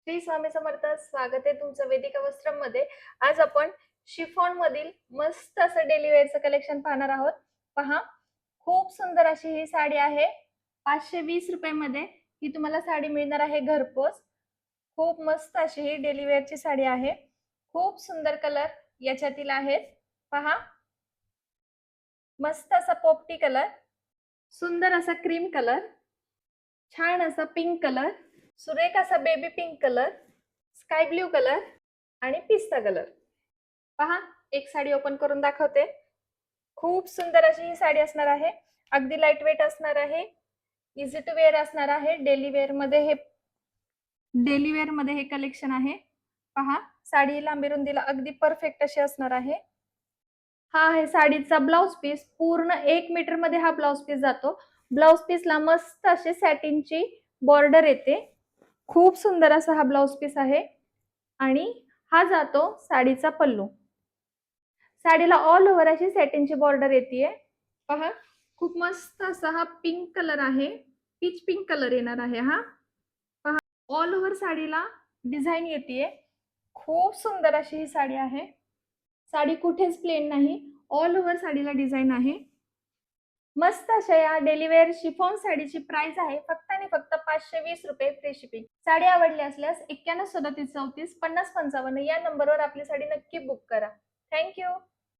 श्री स्वामी समर्थ. स्वागत आहे तुमचं वेदिका वस्त्रमध्ये. आज आपण शिफॉन मधील मस्त असं डेली वेअरचं कलेक्शन पाहणार आहोत. पहा, खूप सुंदर अशी ही साडी आहे. 520 रुपयामध्ये ही तुम्हाला साडी मिळणार आहे घरपोच. खूप मस्त अशी ही डेली वेअरची साडी आहे. खूप सुंदर कलर याच्यातील आहेत. पहा, मस्त असा पोपटी कलर, सुंदर असा क्रीम कलर, छान असा पिंक कलर, सुरेख असा baby pink colour, sky blue colour आणि पिस्ता कलर. पहा, एक साडी ओपन करून दाखवते. खूप सुंदर अशी ही साडी असणार आहे. अगदी लाईट वेट असणार आहे. इझी टू वेअर असणार आहे. डेली वेअर मध्ये हे कलेक्शन आहे. पहा, साडी लांबी रुंदीला अगदी परफेक्ट अशी असणार आहे. हा आहे साडीचा ब्लाउज पीस. पूर्ण 1 मीटर मध्ये हा ब्लाउज पीस जातो. ब्लाउज पीसला मस्त अशी सॅटिनची बॉर्डर येते. खूप सुंदर असा हा ब्लाउज पीस आहे आणि हा जातो साडीचा पल्लू. साडीला ऑल ओव्हर अशी सॅटिनची बॉर्डर येते. पहा, खूप मस्त असा हा पिंक कलर आहे. पीच पिंक कलर येणार आहे हा. पहा, ऑल ओव्हर साडीला डिझाईन येते. खूप सुंदर अशी ही साडी आहे. साडी कुठेच प्लेन नाही, ऑल ओव्हर साडीला डिझाईन आहे. मस्त अशा या डेली वेअर शिफॉन साडीची प्राइस आहे फक्त आणि फक्त 520 रुपये फ्री शिपिंग. साडी आवडली असल्यास 91 37 34 50 55 या नंबरवर आपली साडी नक्की बुक करा. थँक्यू.